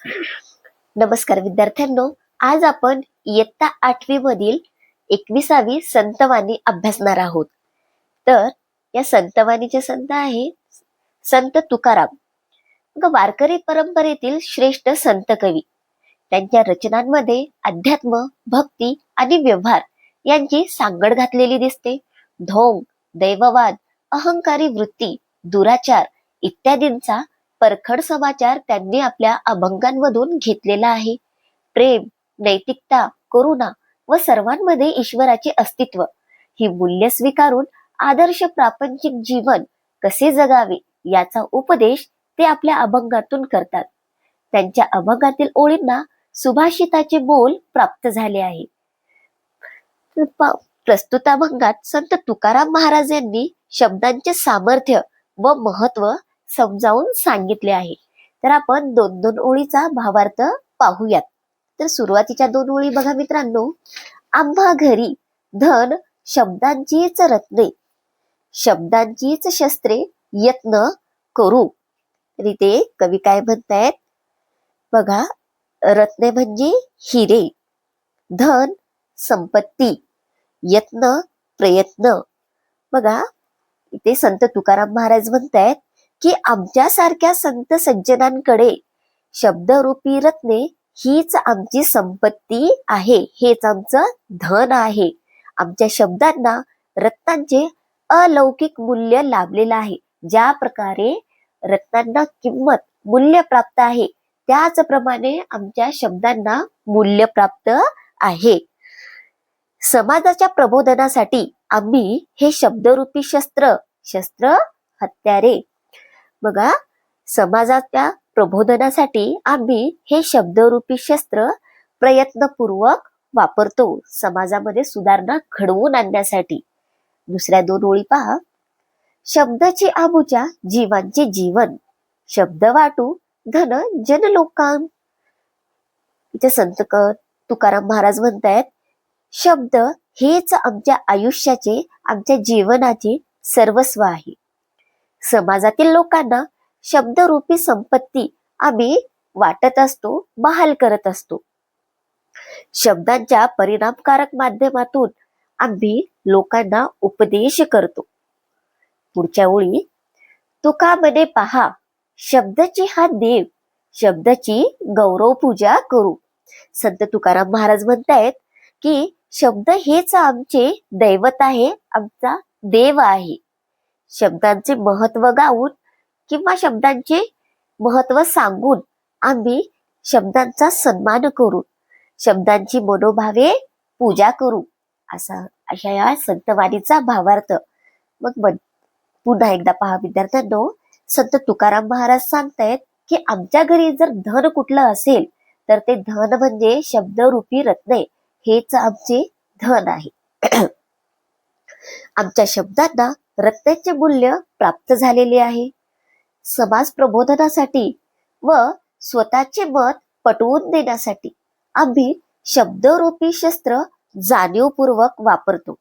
नमस्कार विद्यार्थ्यांनो, आज आपण इयत्ता 8वी मधील 21वी संतवाणी अभ्यासणार आहोत. तर या संतवाणीचे संत आहे संत तुकाराम. वारकरी परंपरेतील श्रेष्ठ संत कवी. त्यांच्या रचनांमध्ये अध्यात्म, भक्ती आणि व्यवहार यांची सांगड घातलेली दिसते. ढोंग, दैववाद, अहंकारी वृत्ती, दुराचार इत्यादींचा परखड समाचार त्यांनी आपल्या अभंगांमधून घेतलेला आहे. प्रेम, नैतिकता, करुणा व सर्वांमध्ये ईश्वराचे अस्तित्व ही मूल्य स्वीकारून आदर्श प्रापंचिक जीवन कसे जगावे याचा उपदेश ते आपल्या अभंगातून करतात. त्यांच्या अभंगातील ओळींना सुभाषिताचे मोल प्राप्त झाले आहे. प्रस्तुत अभंगात संत तुकाराम महाराज यांनी शब्दांचे सामर्थ्य व महत्व समजावून सांगितले आहे. तर आपण दोन दोन ओळीचा भावार्थ पाहूयात. तर सुरुवातीच्या दोन ओळी बघा मित्रांनो. आम्हा घरी धन शब्दांचीच रत्ने, शब्दांचीच शस्त्रे यत्न करू. तर इथे कवी काय म्हणतायत बघा. रत्ने म्हणजे हिरे, धन संपत्ती, यत्न प्रयत्न. बघा इथे संत तुकाराम महाराज म्हणतायत की आमच्यासारख्या संत सज्जनांकडे शब्दरूपी रत्ने हीच आमची संपत्ती आहे, हेच आमचं धन आहे. आमच्या शब्दांना रत्नांचे अलौकिक मूल्य लाभलेलं आहे. ज्या प्रकारे रत्नांना किंमत मूल्य प्राप्त आहे, त्याचप्रमाणे आमच्या शब्दांना मूल्य प्राप्त आहे. समाजाच्या प्रबोधनासाठी आम्ही हे शब्दरूपी शस्त्र हत्यारे. बघा समाजाच्या प्रबोधनासाठी आम्ही हे शब्दरूपी शस्त्र प्रयत्नपूर्वक वापरतो, समाजामध्ये सुधारणा घडवून आणण्यासाठी. दुसऱ्या दोन ओळी पहा. शब्दाची आबूच्या जीवांचे जीवन, शब्द वाटू धन जन लोकां. इथे संत तुकाराम महाराज म्हणतायत शब्द हेच आमच्या आयुष्याचे, आमच्या जीवनाचे सर्वस्व आहे. समाजातील लोकांना शब्दरूपी संपत्ती आम्ही वाटत असतो, बहाल करत असतो. शब्दांच्या परिणामकारक माध्यमातून आम्ही लोकांना उपदेश करतो. पुढच्या ओळी. तुका मने पहा शब्दाची हा देव, शब्दाची गौरव पूजा करू. संत तुकाराम महाराज म्हणतायत की शब्द हेच आमचे दैवत आहे, आमचा देव आहे. शब्दांचे महत्व गाऊन किंवा शब्दांचे महत्व सांगून आम्ही शब्दांचा सन्मान करू, शब्दांची मनोभावे पूजा करू. अशा या संतवाणीचा भावार्थ. मग पुन्हा एकदा पहा विद्यार्थ्यांनो. संत तुकाराम महाराज सांगतायत की आमच्या घरी जर धन कुठलं असेल तर ते धन म्हणजे शब्दरूपी रत्ने, हेच आमचे धन आहे. आमच्या शब्दांना रत्नांचे मूल्य प्राप्त झालेले आहे. समाज प्रबोधनासाठी व स्वतःचे मत पटवून देण्यासाठी आम्ही शब्दरूपी शस्त्र जाणीवपूर्वक वापरतो.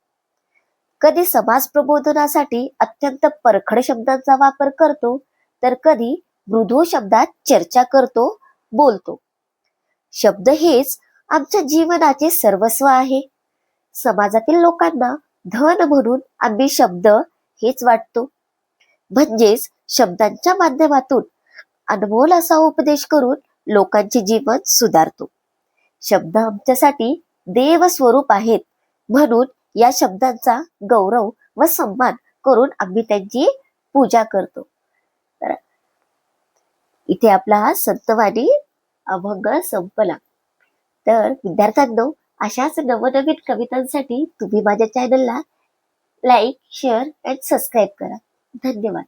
कधी समाज प्रबोधनासाठी अत्यंत परखड शब्दांचा वापर करतो, तर कधी मृदू शब्दात चर्चा करतो, बोलतो. शब्द हेच आमच्या जीवनाचे सर्वस्व आहे. समाजातील लोकांना धन म्हणून आम्ही शब्द हेच वाटतो. म्हणजेच शब्दांच्या माध्यमातून अनमोल असा उपदेश करून लोकांचे जीवन सुधारतो. शब्द आमच्यासाठी देव स्वरूप आहेत, म्हणून या शब्दांचा गौरव व सन्मान करून आम्ही त्यांची पूजा करतो. तर इथे आपला संतवाणी अभंग संपला. तर विद्यार्थ्यांनो, अशाच नवनवीन कवितांसाठी तुम्ही माझ्या चॅनलला लाईक, शेअर आणि सबस्क्राईब करा. धन्यवाद.